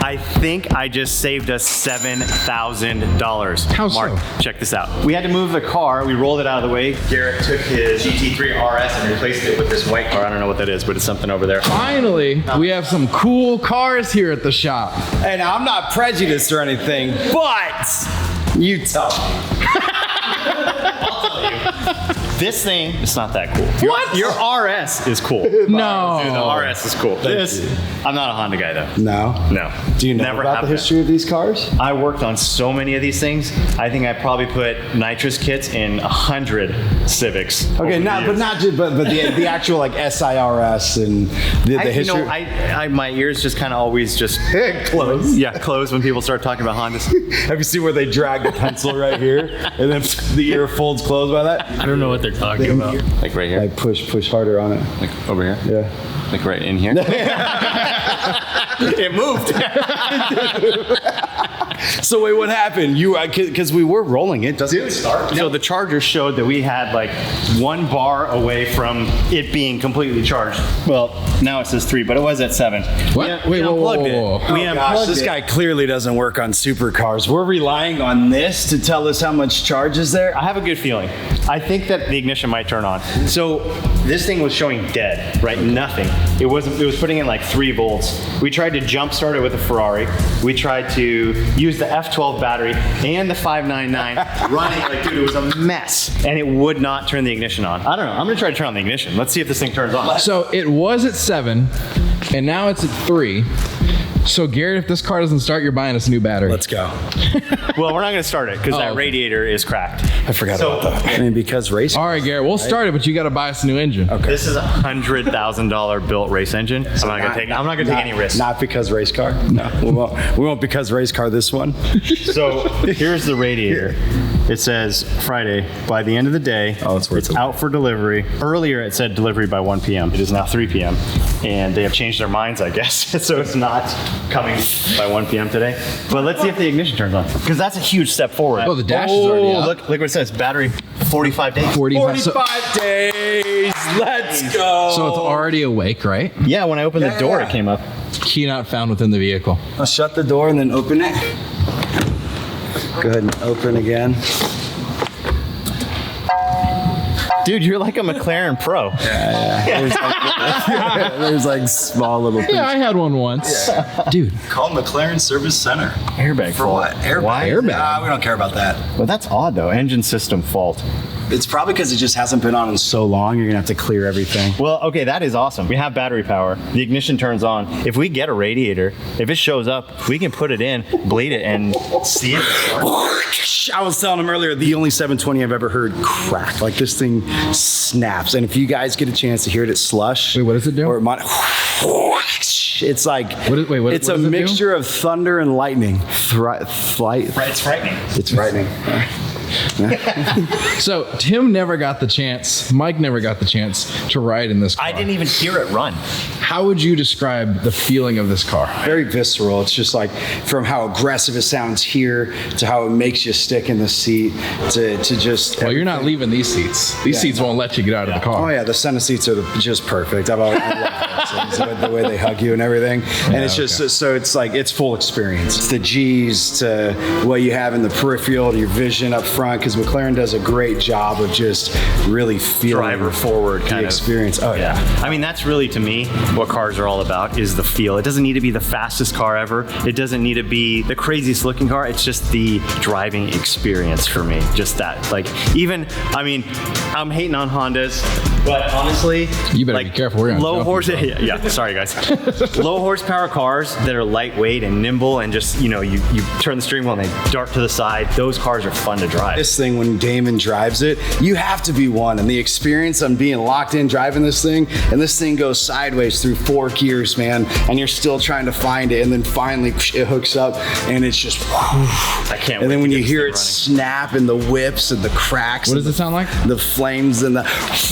I think I just saved us $7,000. How Mark, so? check this out. We had to move the car. We rolled it out of the way. Garrett took his GT3 RS and replaced it with this white car. I don't know what that is, but it's something over there. Finally, we have some cool cars here at the shop. And I'm not prejudiced or anything, but you tell me. I'll tell you. This thing, it's not that cool. What? Your RS is cool. No. Dude, the RS is cool. I'm not a Honda guy though. No? No. Do you know Never about the have history of these cars? I worked on so many of these things. I think I probably put nitrous kits in 100 Civics. Okay, but the actual like SIRS and the history. You know, I my ears just kind of always just Close. Yeah, close when people start talking about Hondas. Have you seen where they drag the pencil right here and then the ear folds closed by that? I don't know what they're talking about. Like right here? Like push harder on it. Like over here? Yeah. Like right in here? It moved. So wait, what happened? Because we were rolling it, doesn't it start? So the charger showed that we had like 1 bar away from it being completely charged. Well, now it says 3, but it was at 7. What? We unplugged it. We unplugged This it. guy clearly doesn't work on supercars. We're relying on this to tell us how much charge is there. I have a good feeling. I think that the ignition might turn on. So this thing was showing dead, right? Nothing. It was putting in like 3 volts. We tried to jump start it with a Ferrari. We tried to use the F12 battery and the 599 running like, dude, it was a mess. And it would not turn the ignition on. I don't know. I'm gonna try to turn on the ignition. Let's see if this thing turns on. So it was at 7, and now it's at 3. So Garrett, if this car doesn't start, you're buying us a new battery. Let's go. Well, we're not gonna start it because that okay. radiator is cracked. I forgot about that. I mean, because race. All right, Garrett, we'll start it, but you got to buy us a new engine. Okay. This is a $100,000 built race engine. I'm not gonna take any risks. Not because race car. No, we won't because race car this one. So here's the radiator. It says Friday by the end of the day. Oh, it's worth it. Out for delivery. Earlier it said delivery by 1 p.m. It is now 3 p.m. and they have changed their minds, I guess. So it's not coming by 1 p.m. today. But let's see if the ignition turns on, because that's a huge step forward. Oh, the dash is already up. Look what it says. Battery 45 days. 45 days. Let's go. So it's already awake, right? Yeah, when I opened the door, it came up. Key not found within the vehicle. I'll shut the door and then open it. Go ahead and open again. Dude, you're like a McLaren Pro. There's like small little things. Yeah, I had one once. Yeah. Dude. Call McLaren Service Center. Airbag For what? Airbag. Why? Airbag. We don't care about that. Well, that's odd though. Engine system fault. It's probably because it just hasn't been on in so long. You're gonna have to clear everything. Well, okay, that is awesome. We have battery power. The ignition turns on. If we get a radiator, if it shows up, we can put it in, bleed it, and see it. I was telling him earlier, the only 720 I've ever heard crack. Like this thing snaps. And if you guys get a chance to hear it at slush. Wait, what does it do? Or it's like, it's a mixture of thunder and lightning. It's frightening. It's frightening. So Tim never got the chance, Mike never got the chance to ride in this car. I didn't even hear it run. How would you describe the feeling of this car? Very visceral. It's just like from how aggressive it sounds here to how it makes you stick in the seat to just. Well, you're not leaving these seats. These seats won't let you get out of the car. Oh yeah, the center seats are just perfect. I love the way they hug you and everything. And it's just so it's like it's full experience. It's the G's to what you have in the peripheral to your vision up front, because McLaren does a great job of just really feeling Driver forward kind of experience. Oh yeah. I mean, that's really to me what cars are all about, is the feel. It doesn't need to be the fastest car ever. It doesn't need to be the craziest looking car. It's just the driving experience for me. Just that. Like, even, I mean, I'm hating on Hondas, but honestly, you better be careful. We're low horsepower. Yeah, sorry guys. Low horsepower cars that are lightweight and nimble and just, you know, you turn the steering wheel and they dart to the side. Those cars are fun to drive. This thing, when Damon drives it, you have to be one. And the experience on being locked in driving this thing, and this thing goes sideways through 4 gears, man, and you're still trying to find it, and then finally it hooks up, and it's just. I can't. And then when you hear it snap and the whips and the cracks. What does it sound like? The flames and the.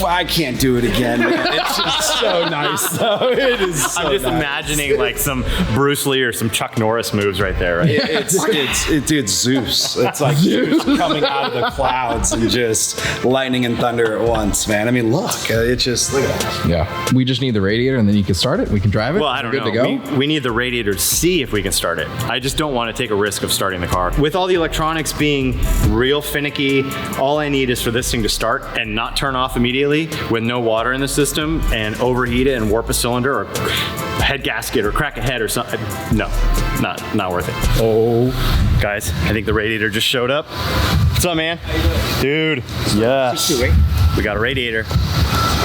I can't can't do it again. Man. It's just so nice, though. It is. So I'm just nice. imagining like some Bruce Lee or some Chuck Norris moves right there. Right? It's Zeus. It's like Zeus coming out of the clouds and just lightning and thunder at once, man. I mean, look, it's just look at that. Yeah. We just need the radiator, and then you can start it. We can drive it. Well, I don't We're know. good to go. We need the radiator to see if we can start it. I just don't want to take a risk of starting the car. With all the electronics being real finicky, all I need is for this thing to start and not turn off immediately with no water in the system and overheat it and warp a cylinder or a head gasket or crack a head or something. No, not worth it. Oh, guys, I think the radiator just showed up. What's up, man? Dude, yes. We got a radiator.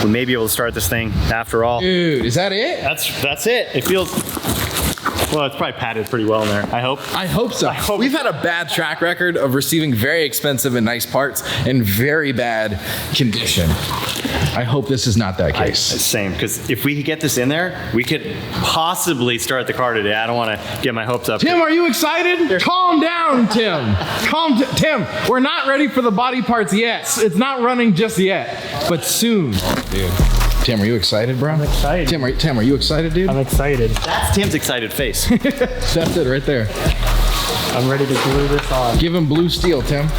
We may be able to start this thing after all. Dude, is that it? That's it. It feels, well, it's probably padded pretty well in there, I hope. I hope so. We've had a bad track record of receiving very expensive and nice parts in very bad condition. I hope this is not that case. Same, because if we could get this in there, we could possibly start the car today. I don't want to get my hopes up. Tim, are you excited? Calm down, Tim. Tim, we're not ready for the body parts yet. It's not running just yet, but soon. Dude. Tim, are you excited, bro? I'm excited. Tim, are you excited, dude? I'm excited. That's Tim's excited face. That's it right there. I'm ready to glue this on. Give him blue steel, Tim.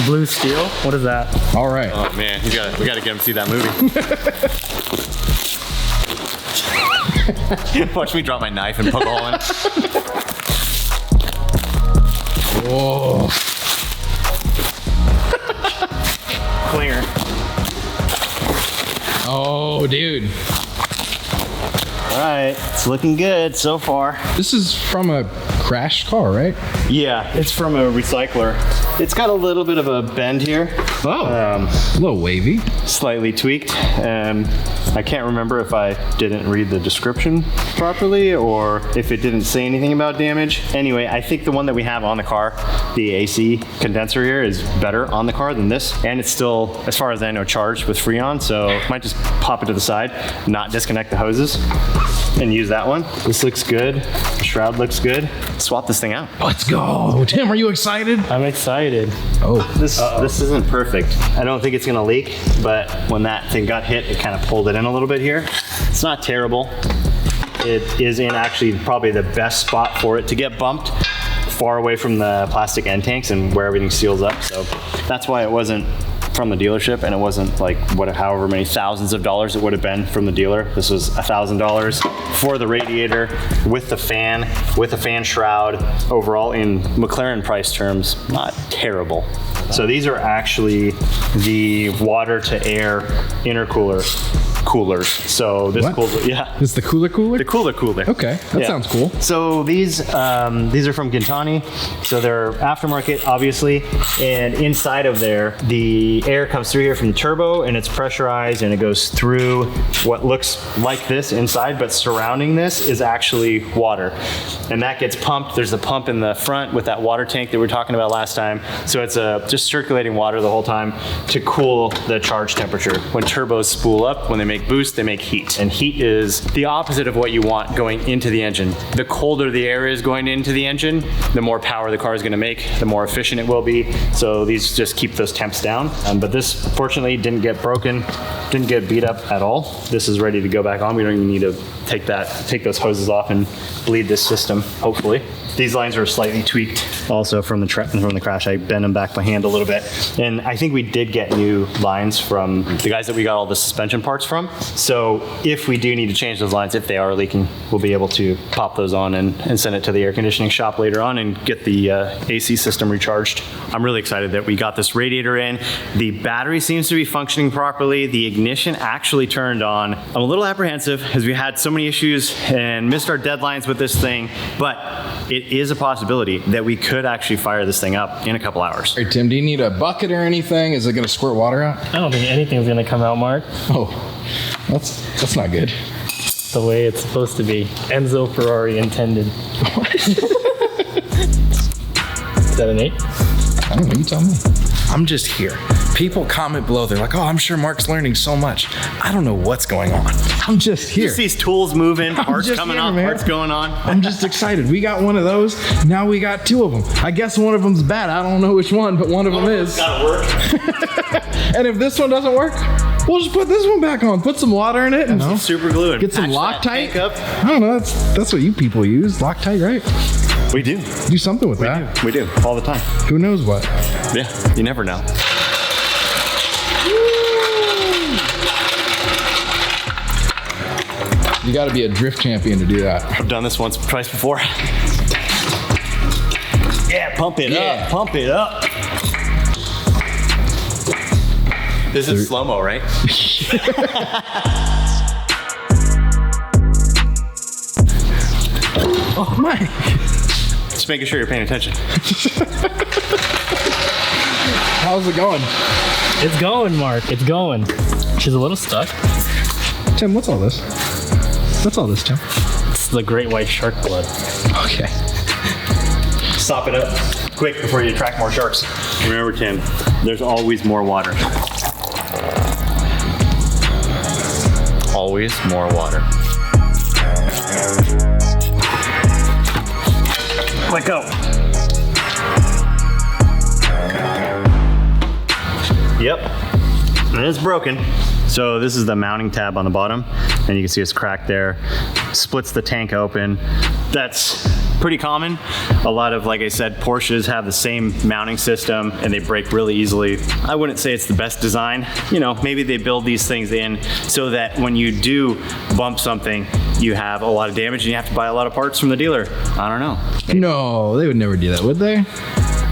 Blue steel? What is that? All right. Oh man, we gotta get him to see that movie. Watch me drop my knife and poke a hole in. Whoa. Clear. Oh, dude. All right, it's looking good so far. This is from a crashed car, right? Yeah, it's from a recycler. It's got a little bit of a bend here. Oh, a little wavy. Slightly tweaked. I can't remember if I didn't read the description properly or if it didn't say anything about damage. Anyway, I think the one that we have on the car, the AC condenser here, is better on the car than this. And it's still, as far as I know, charged with Freon, so I might just pop it to the side, not disconnect the hoses, and use that one. This looks good. The shroud looks good. Swap this thing out. Let's go. Tim, are you excited? I'm excited. Oh. This isn't perfect. I don't think it's gonna leak, but when that thing got hit, it kind of pulled it in a little bit here. It's not terrible. It is in actually probably the best spot for it to get bumped, far away from the plastic end tanks and where everything seals up. So that's why it wasn't from the dealership, and it wasn't like however many thousands of dollars it would have been from the dealer. This was $1,000 for the radiator with the fan shroud. Overall, in McLaren price terms, not terrible. So these are actually the water to air intercooler coolers. So this What? cooler, yeah. This is the cooler? The cooler. Okay, that Yeah. sounds cool. So these are from Gintani. So they're aftermarket, obviously. And inside of there, the air comes through here from the turbo, and it's pressurized, and it goes through what looks like this inside, but surrounding this is actually water. And that gets pumped. There's a pump in the front with that water tank that we were talking about last time. So it's just circulating water the whole time to cool the charge temperature. When turbos spool up, when they make boost, they make heat. And heat is the opposite of what you want going into the engine. The colder the air is going into the engine, the more power the car is going to make, the more efficient it will be. So these just keep those temps down. But this fortunately didn't get broken, didn't get beat up at all. This is ready to go back on. We don't even need to take those hoses off and bleed this system, hopefully. These lines are slightly tweaked also from the crash. I bent them back by hand a little bit. And I think we did get new lines from the guys that we got all the suspension parts from. So if we do need to change those lines, if they are leaking, we'll be able to pop those on and send it to the air conditioning shop later on and get the AC system recharged. I'm really excited that we got this radiator in. The battery seems to be functioning properly. The ignition actually turned on. I'm a little apprehensive because we had so many issues and missed our deadlines with this thing, but it is a possibility that we could actually fire this thing up in a couple hours. Hey, Tim, do you need a bucket or anything? Is it going to squirt water out? I don't think anything's gonna come out, Mark. Oh, that's not good. The way it's supposed to be. Enzo Ferrari intended. Is that an 8? I don't know. You tell me. I'm just here. People comment below. They're like, oh, I'm sure Mark's learning so much. I don't know what's going on. I'm just here. Just these tools moving, parts just coming here, off, man. parts going on. I'm just excited. We got one of those. Now we got 2 of them. I guess one of them's bad. I don't know which one, but one of them is. Gotta work. And if this one doesn't work, we'll just put this one back on. Put some water in it and Super glue and get some patch that Loctite. tank up. I don't know. That's what you people use. Loctite, right? We do. Do something with that. We do all the time. Who knows what? Yeah, you never know. You got to be a drift champion to do that. I've done this once or twice before. Yeah, pump it up, pump it up. This is slow-mo, right? Oh my. Just making sure you're paying attention. How's it going? It's going, Mark. It's going. She's a little stuck. Tim, what's all this? What's all this, Tim? It's the great white shark blood. Okay. Stop it up quick before you attract more sharks. Remember, Tim, there's always more water. Always more water. Let go. Yep, and it's broken. So this is the mounting tab on the bottom, and you can see it's cracked there. Splits the tank open. That's pretty common. A lot of, like I said, Porsches have the same mounting system and they break really easily. I wouldn't say it's the best design. You know, maybe they build these things in so that when you do bump something, you have a lot of damage and you have to buy a lot of parts from the dealer. I don't know. No, they would never do that, would they?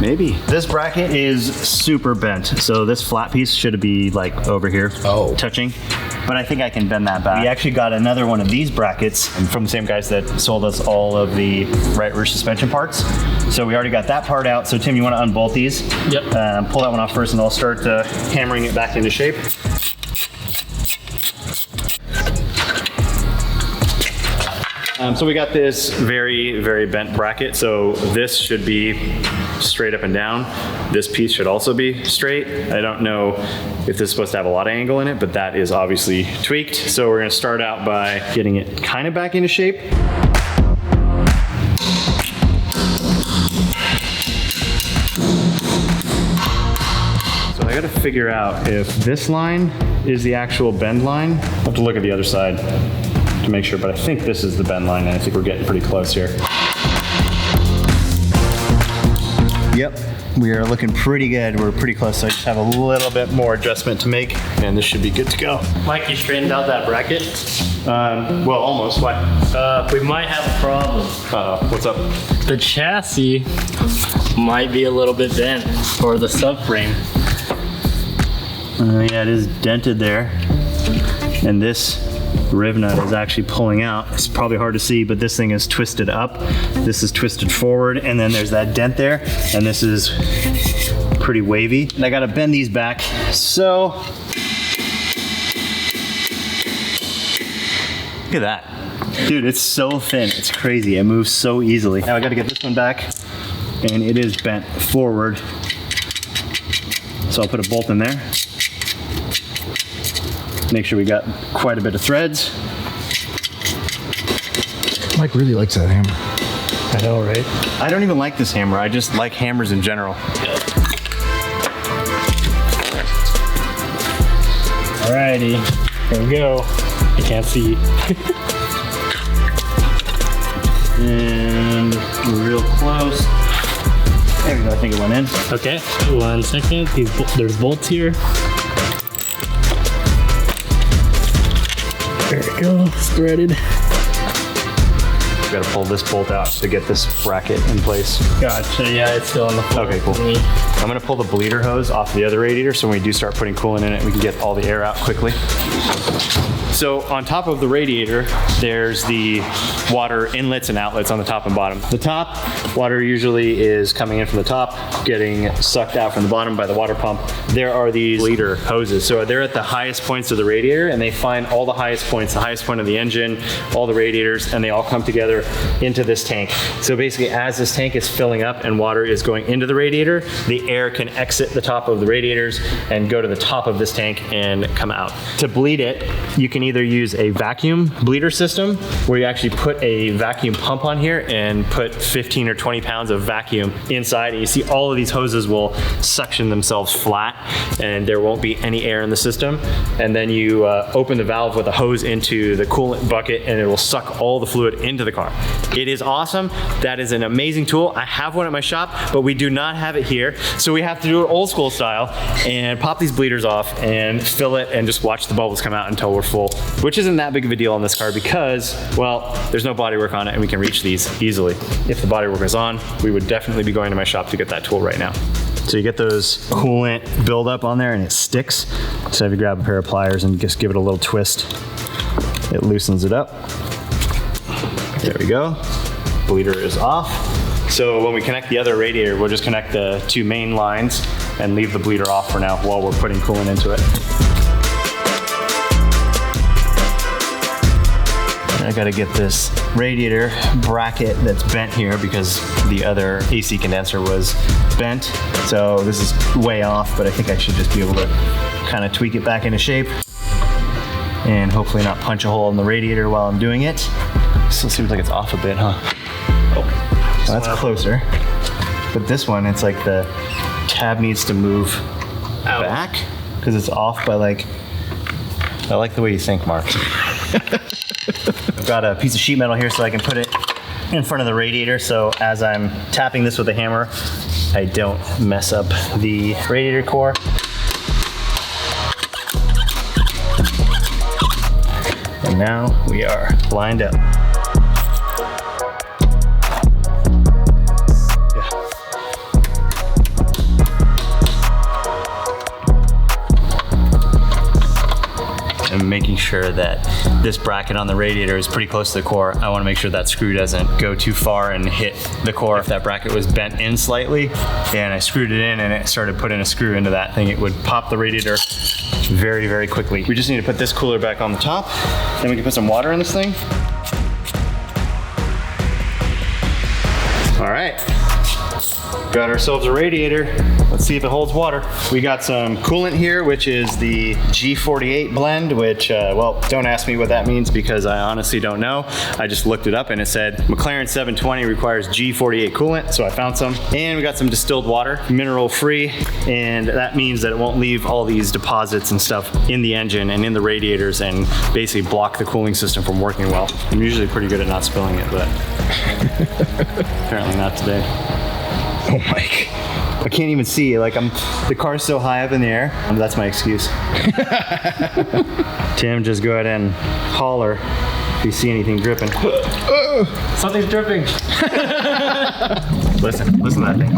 Maybe. This bracket is super bent. So this flat piece should be like over here, touching. But I think I can bend that back. We actually got another one of these brackets from the same guys that sold us all of the right rear suspension parts. So we already got that part out. So Tim, you want to unbolt these? Yep. Pull that one off first and I'll start hammering it back into shape. So we got this very, very bent bracket. So this should be straight up and down. This piece should also be straight. I don't know if this is supposed to have a lot of angle in it, but that is obviously tweaked. So we're gonna start out by getting it kind of back into shape. So I gotta figure out if this line is the actual bend line. I'll have to look at the other side to make sure, but I think this is the bend line, and I think we're getting pretty close here. Yep, we are looking pretty good. We're pretty close, so I just have a little bit more adjustment to make, and this should be good to go. Mike, you straightened out that bracket? Well, almost. What? We might have a problem. What's up? The chassis might be a little bit bent, or the subframe. Yeah, it is dented there, and this riv nut is actually pulling out. It's probably hard to see, but this thing is twisted up. This is twisted forward, and then there's that dent there, and this is pretty wavy. And I gotta bend these back, so look at that. Dude, it's so thin, it's crazy. It moves so easily. Now I gotta get this one back, and it is bent forward. So I'll put a bolt in there. Make sure we got quite a bit of threads. Mike really likes that hammer. I know, right? I don't even like this hammer. I just like hammers in general. Alrighty, here we go. I can't see. And we're real close. There we go, I think it went in. Okay, 1 second. There's bolts here. There we go, it's threaded. We gotta pull this bolt out to get this bracket in place. Gotcha, yeah, it's still on the floor. Okay, cool. I'm gonna pull the bleeder hose off the other radiator so when we do start putting coolant in it, we can get all the air out quickly. So on top of the radiator, there's the water inlets and outlets on the top and bottom. The top, water usually is coming in from the top, getting sucked out from the bottom by the water pump. There are these bleeder hoses. So they're at the highest points of the radiator and they find all the highest points, the highest point of the engine, all the radiators, and they all come together together into this tank. So basically, as this tank is filling up and water is going into the radiator, the air can exit the top of the radiators and go to the top of this tank and come out. To bleed it, you can either use a vacuum bleeder system where you actually put a vacuum pump on here and put 15 or 20 pounds of vacuum inside, and you see all of these hoses will suction themselves flat and there won't be any air in the system. And then you open the valve with a hose into the coolant bucket and it will suck all the fluid into the car. It is awesome. That is an amazing tool. I have one at my shop, but we do not have it here. So we have to do it old school style and pop these bleeders off and fill it and just watch the bubbles come out until we're full, which isn't that big of a deal on this car because, well, there's no bodywork on it and we can reach these easily. If the bodywork was on, we would definitely be going to my shop to get that tool right now. So you get those coolant buildup on there and it sticks. So if you grab a pair of pliers and just give it a little twist, it loosens it up. There we go. Bleeder is off. So when we connect the other radiator, we'll just connect the two main lines and leave the bleeder off for now while we're putting coolant into it. I gotta get this radiator bracket that's bent here because the other AC condenser was bent. So this is way off, but I think I should just be able to kind of tweak it back into shape and hopefully not punch a hole in the radiator while I'm doing it. Still seems like it's off a bit, huh? Oh, so that's closer. But this one, it's like the tab needs to move back because it's off by like, I like the way you think, Mark. I've got a piece of sheet metal here so I can put it in front of the radiator, so as I'm tapping this with a hammer, I don't mess up the radiator core. And now we are lined up. And making sure that this bracket on the radiator is pretty close to the core. I want to make sure that screw doesn't go too far and hit the core. If that bracket was bent in slightly and I screwed it in and it started putting a screw into that thing, it would pop the radiator very, very quickly. We just need to put this cooler back on the top. Then we can put some water in this thing. All right. Got ourselves a radiator. Let's see if it holds water. We got some coolant here, which is the G48 blend, which, well, don't ask me what that means because I honestly don't know. I just looked it up and it said Mclaren 720 requires G48 coolant, so I found some. And we got some distilled water, mineral free, and that means that it won't leave all these deposits and stuff in the engine and in the radiators and basically block the cooling system from working well. I'm usually pretty good at not spilling it, but apparently not today. Oh my. I can't even see, like the car's so high up in the air. That's my excuse. Tim, just go ahead and holler if you see anything dripping. Something's dripping. Listen to that thing.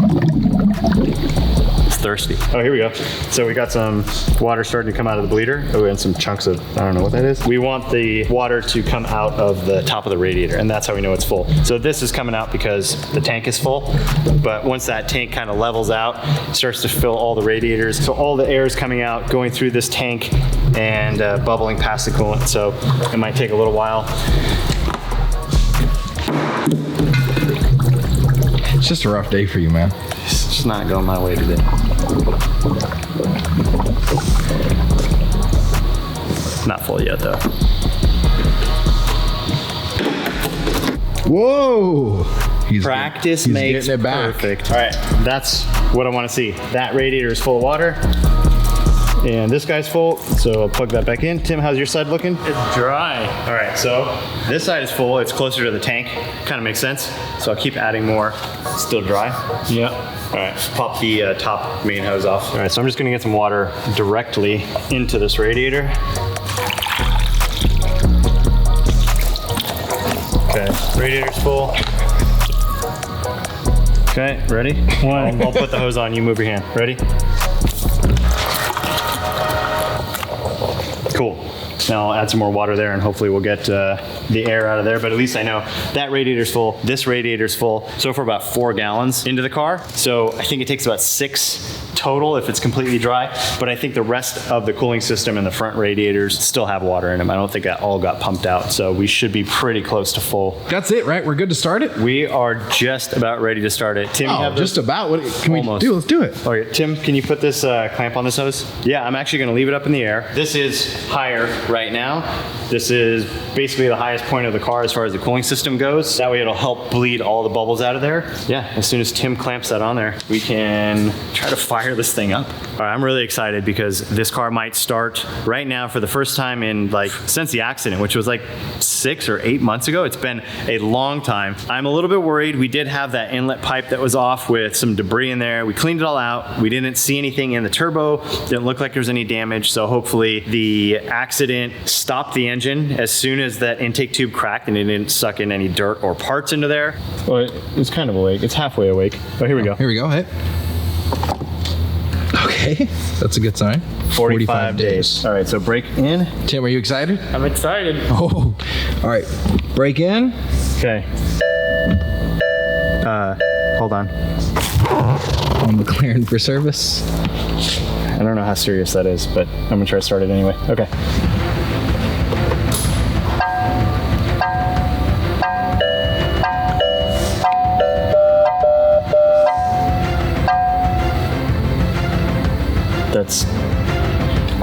It's thirsty. Oh, here we go. So we got some water starting to come out of the bleeder. Oh, and some chunks of, I don't know what that is. We want the water to come out of the top of the radiator, and that's how we know it's full. So this is coming out because the tank is full, but once that tank kind of levels out, it starts to fill all the radiators. So all the air is coming out, going through this tank and bubbling past the coolant. So it might take a little while. It's just a rough day for you, man. It's just not going my way today. Not full yet, though. Whoa! Practice makes getting it back. perfect. All right, that's what I want to see. That radiator is full of water. And this guy's full, so I'll plug that back in. Tim, how's your side looking? It's dry. All right, so this side is full. It's closer to the tank. Kind of makes sense. So I'll keep adding more. It's still dry. Yep. All right, pop the top main hose off. All right, so I'm just gonna get some water directly into this radiator. Okay, radiator's full. Okay, ready? I'll put the hose on, you move your hand. Ready? Cool. Now I'll add some more water there and hopefully we'll get the air out of there. But at least I know that radiator's full, this radiator's full. So for about 4 gallons into the car. So I think it takes about 6 total if it's completely dry. But I think the rest of the cooling system and the front radiators still have water in them. I don't think that all got pumped out. So we should be pretty close to full. That's it, right? We're good to start it? We are just about ready to start it. Tim, you have just about. What can we do? Let's do it. Okay, Tim, can you put this clamp on this hose? Yeah, I'm actually gonna leave it up in the air. This is higher right now. This is basically the highest point of the car as far as the cooling system goes. That way it'll help bleed all the bubbles out of there. Yeah, as soon as Tim clamps that on there, we can try to fire this thing up. All right, I'm really excited because this car might start right now for the first time in since the accident, which was 6 or 8 months ago. It's been a long time. I'm a little bit worried. We did have that inlet pipe that was off with some debris in there. We cleaned it all out. We didn't see anything in the turbo. Didn't look like there was any damage. So hopefully the accident stopped the engine as soon as that intake tube cracked and it didn't suck in any dirt or parts into there. Well, it's kind of awake. It's halfway awake. Oh, here we go. Here we go. Hey. Okay, that's a good sign. 45 days. All right, so brake in. Tim, are you excited? I'm excited. Oh, all right. Brake in. Okay. Hold on. On Mclaren for service. I don't know how serious that is, but I'm gonna try to start it anyway. Okay.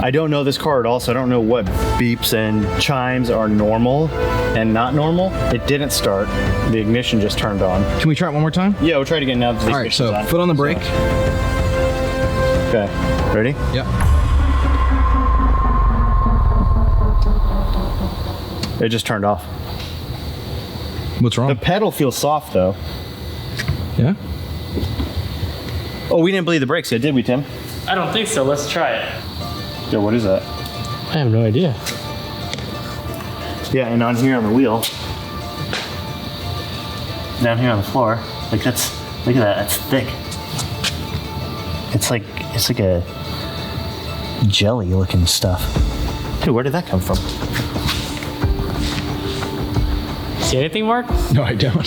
I don't know this car at all, so I don't know what beeps and chimes are normal and not normal. It didn't start. The ignition just turned on. Can we try it one more time? Yeah, we'll try it again now that the All right, ignition's so on. foot on the brake. Okay, ready? Yep. It just turned off. What's wrong? The pedal feels soft though. Yeah? Oh, we didn't bleed the brakes yet, did we, Tim? I don't think so. Let's try it. Yeah, what is that? I have no idea. Yeah, and on here on the wheel, down here on the floor, look at that, that's thick. It's like a jelly looking stuff. Dude, where did that come from? See anything, Mark? No, I don't.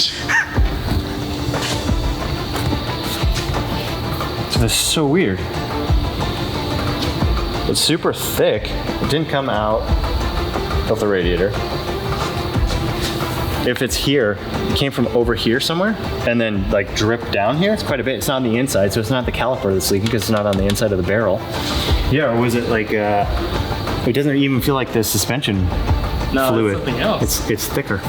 So this is so weird. It's super thick. It didn't come out of the radiator. If it's here, it came from over here somewhere and then dripped down here. It's quite a bit. It's not on the inside, so it's not the caliper that's leaking because it's not on the inside of the barrel. Yeah, or was it it doesn't even feel like the suspension fluid. It's something else. It's thicker.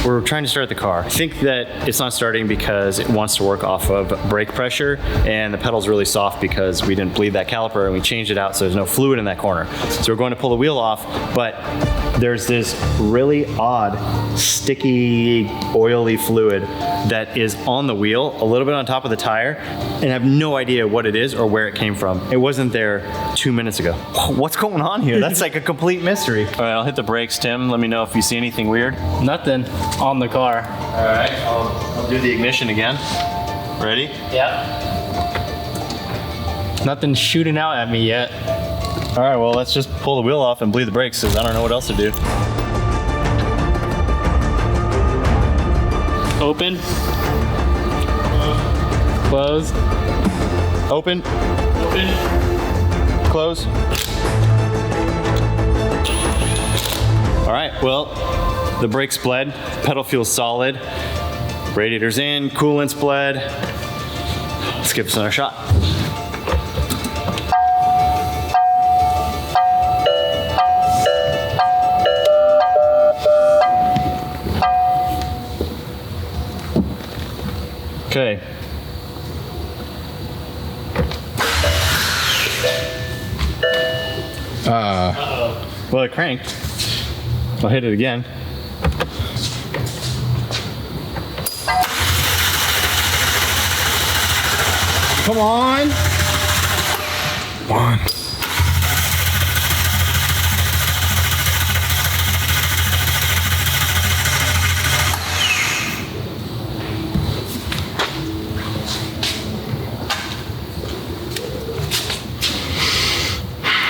We're trying to start the car. I think that it's not starting because it wants to work off of brake pressure, and the pedal's really soft because we didn't bleed that caliper and we changed it out so there's no fluid in that corner. So we're going to pull the wheel off, but there's this really odd, sticky, oily fluid that is on the wheel, a little bit on top of the tire, and I have no idea what it is or where it came from. It wasn't there 2 minutes ago. What's going on here? That's like a complete mystery. All right, I'll hit the brakes, Tim. Let me know if you see anything weird. Nothing on the car. All right, I'll do the ignition again. Ready? Yep. Nothing's shooting out at me yet. All right, well, let's just pull the wheel off and bleed the brakes because I don't know what else to do. Open. Close. Open, Open. close. All right, well, the brakes bled, pedal feels solid, radiator's in, coolant's bled. Let's give this another shot. Okay. Well, it cranked. I'll hit it again. Come on. Come on.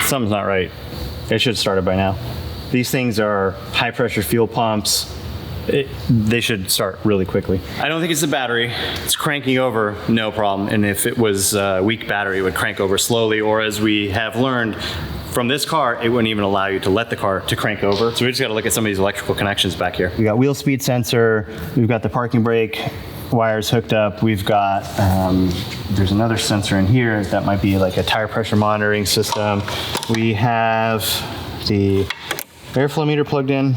Something's not right. It should have started by now. These things are high pressure fuel pumps. They should start really quickly. I don't think it's the battery. It's cranking over, no problem. And if it was a weak battery, it would crank over slowly, or as we have learned from this car, it wouldn't even allow you to let the car to crank over. So we just gotta look at some of these electrical connections back here. We got wheel speed sensor, we've got the parking brake wires hooked up, we've got, there's another sensor in here that might be like a tire pressure monitoring system. We have the airflow meter plugged in.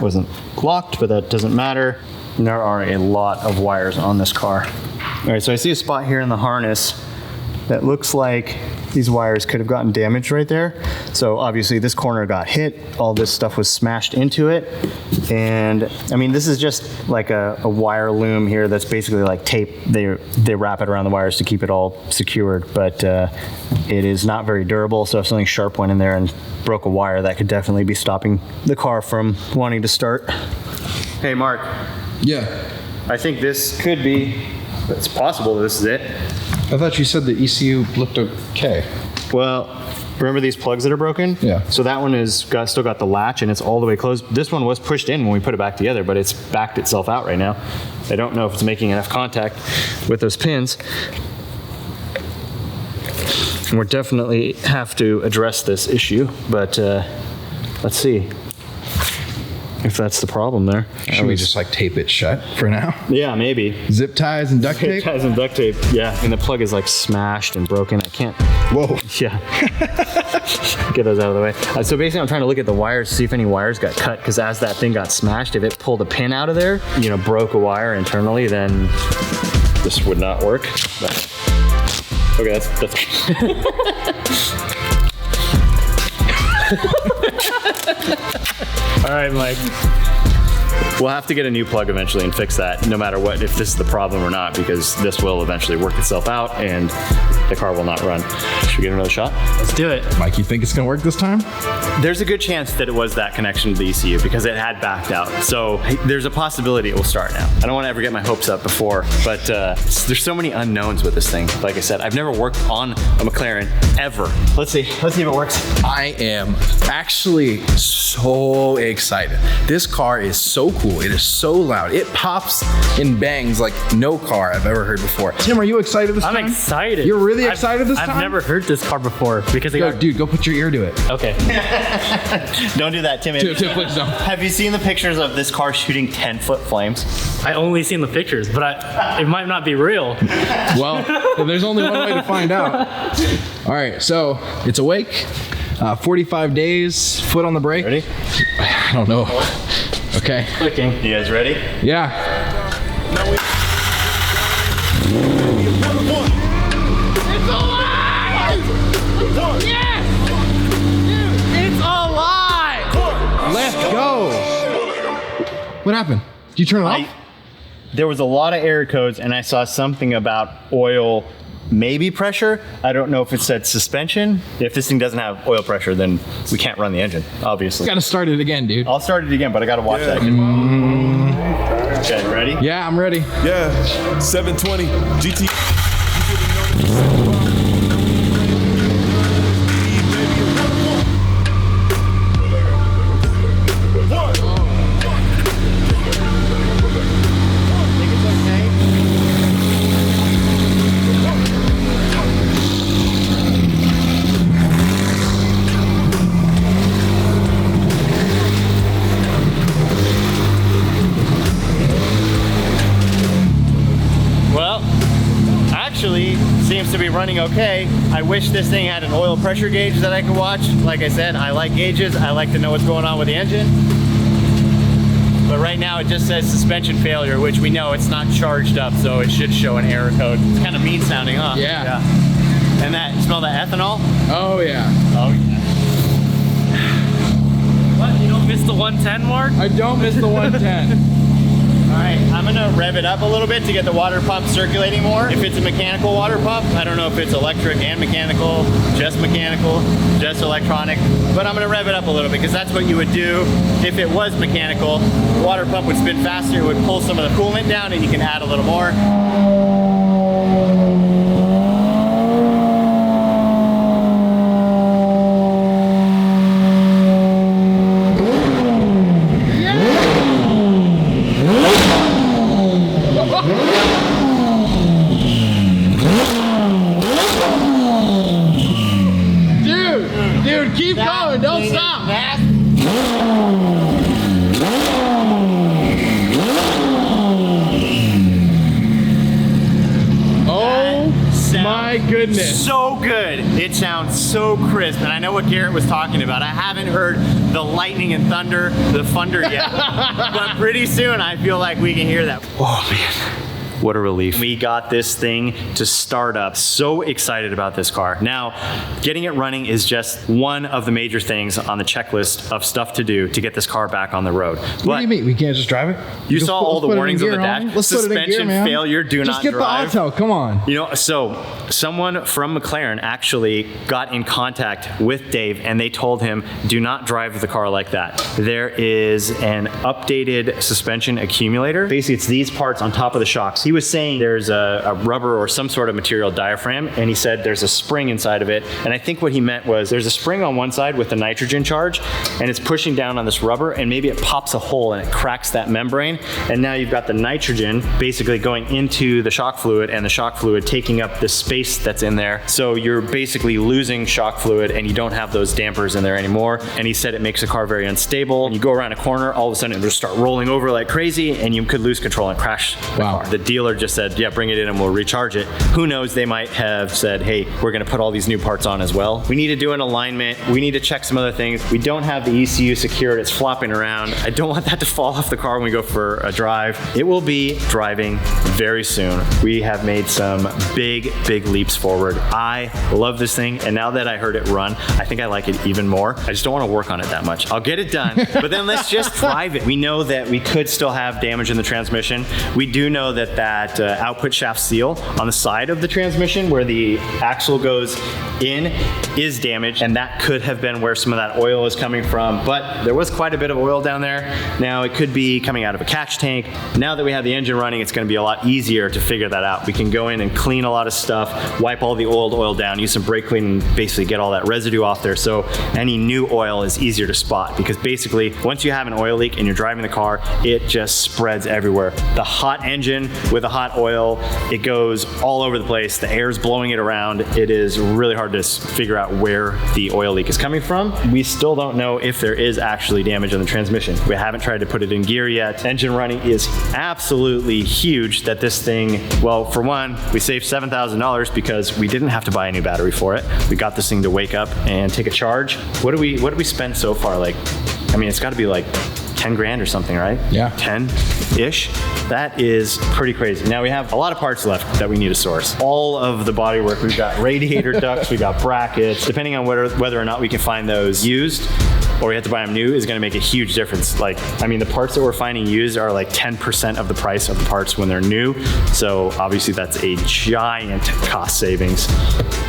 Wasn't locked, but that doesn't matter. And there are a lot of wires on this car. All right, so I see a spot here in the harness that looks like these wires could have gotten damaged right there. So obviously this corner got hit, all this stuff was smashed into it. And I mean, this is just like a wire loom here that's basically like tape. They wrap it around the wires to keep it all secured, but it is not very durable. So if something sharp went in there and broke a wire, that could definitely be stopping the car from wanting to start. Hey, Mark. Yeah. I think this could be, it's possible that this is it. I thought you said the ECU looked okay. Well, remember these plugs that are broken? Yeah. So that one is still got the latch and it's all the way closed. This one was pushed in when we put it back together, but it's backed itself out right now. I don't know if it's making enough contact with those pins. And we'll definitely have to address this issue, but let's see if that's the problem there. Should we just like tape it shut for now? Yeah, maybe. Zip ties and duct tape? Ties and duct tape, yeah. And the plug is like smashed and broken. I can't. Whoa. Yeah. Get those out of the way. So basically I'm trying to look at the wires to see if any wires got cut, because as that thing got smashed, if it pulled a pin out of there, you know, broke a wire internally, then this would not work. But, okay, that's all right, Mike. We'll have to get a new plug eventually and fix that, no matter what, if this is the problem or not, because this will eventually work itself out and the car will not run. Should we get another shot? Let's do it. Mike, you think it's gonna work this time? There's a good chance that it was that connection to the ECU because it had backed out. So there's a possibility it will start now. I don't want to ever get my hopes up before, but there's so many unknowns with this thing. Like I said, I've never worked on a McLaren ever. Let's see if it works. I am actually so excited. This car is so cool. It is so loud. It pops and bangs like no car I've ever heard before. Tim, are you excited this time? I'm excited. You're really excited this time? I've never heard this car before because Dude, go put your ear to it. Okay. Don't do that, Tim. Tim, please don't. Have you seen the pictures of this car shooting 10-foot flames? I only seen the pictures, but it might not be real. Well, there's only one way to find out. All right, so it's awake. 45 days, foot on the brake. Ready? I don't know. Okay. Clicking. You guys ready? Yeah. It's alive! Yes! It's alive! Let's go. What happened? Did you turn it off? There was a lot of error codes and I saw something about oil, maybe pressure. I don't know if it said suspension. If this thing doesn't have oil pressure, then we can't run the engine, obviously. Gotta start it again, dude. I'll start it again, but I gotta watch that. Okay, ready? Yeah, I'm ready. Yeah, 720 GT. Seems to be running okay. I wish this thing had an oil pressure gauge that I could watch. Like I said, I like gauges. I like to know what's going on with the engine. But right now it just says suspension failure, which we know it's not charged up, so it should show an error code. It's kind of mean sounding, huh? Yeah. And that, smell that ethanol? Oh, yeah. Oh, yeah. What? You don't miss the 110 mark? I don't miss the 110. All right, I'm gonna rev it up a little bit to get the water pump circulating more. If it's a mechanical water pump, I don't know if it's electric and mechanical, just electronic, but I'm gonna rev it up a little bit because that's what you would do if it was mechanical. The water pump would spin faster, it would pull some of the coolant down and you can add a little more. my goodness. So good. It sounds so crisp. And I know what Garrett was talking about. I haven't heard the lightning and thunder, the thunder yet. But pretty soon I feel like we can hear that. Oh man. What a relief. We got this thing to start up. So excited about this car. Now, getting it running is just one of the major things on the checklist of stuff to do to get this car back on the road. What do you mean? We can't just drive it? You saw all the warnings on the dash. Let's put it in gear, Suspension man. failure, do just not get drive. the auto, come on. You know, so someone from Mclaren actually got in contact with Dave and they told him, do not drive the car like that. There is an updated suspension accumulator. Basically, it's these parts on top of the shocks. He was saying there's a rubber or some sort of material diaphragm, and he said there's a spring inside of it. And I think what he meant was there's a spring on one side with the nitrogen charge, and it's pushing down on this rubber, and maybe it pops a hole and it cracks that membrane. And now you've got the nitrogen basically going into the shock fluid, and the shock fluid taking up the space that's in there. So you're basically losing shock fluid, and you don't have those dampers in there anymore. And he said it makes the car very unstable. When you go around a corner, all of a sudden it will just start rolling over like crazy, and you could lose control and crash the car. The dealer just said, yeah, bring it in and we'll recharge it. Who knows, they might have said, hey, we're gonna put all these new parts on as well. We need to do an alignment. We need to check some other things. We don't have the ECU secured. It's flopping around. I don't want that to fall off the car when we go for a drive. It will be driving very soon. We have made some big, big leaps forward. I love this thing, and now that I heard it run, I think I like it even more. I just don't want to work on it that much. I'll get it done, but then let's just drive it. We know that we could still have damage in the transmission. We do know that output shaft seal on the side of the transmission where the axle goes in is damaged, and that could have been where some of that oil is coming from, but there was quite a bit of oil down there. Now it could be coming out of a catch tank. Now that we have the engine running, it's going to be a lot easier to figure that out. We can go in and clean a lot of stuff, wipe all the old oil down, use some brake clean, and basically get all that residue off there, so any new oil is easier to spot, because basically once you have an oil leak and you're driving the car, it just spreads everywhere. The hot engine with a hot oil, it goes all over the place. The air's blowing it around. It is really hard to figure out where the oil leak is coming from. We still don't know if there is actually damage in the transmission. We haven't tried to put it in gear yet. Engine running is absolutely huge that this thing, well, for one, we saved $7,000 because we didn't have to buy a new battery for it. We got this thing to wake up and take a charge. What do we spend so far? Like, I mean, it's got to be like 10 grand or something, right? Yeah. 10-ish. That is pretty crazy. Now we have a lot of parts left that we need to source. All of the bodywork, we've got radiator ducts, we got brackets. Depending on whether or not we can find those used or we have to buy them new is gonna make a huge difference. Like, I mean, the parts that we're finding used are like 10% of the price of the parts when they're new. So obviously that's a giant cost savings.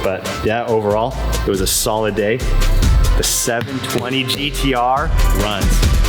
But yeah, overall, it was a solid day. The 720 GTR runs.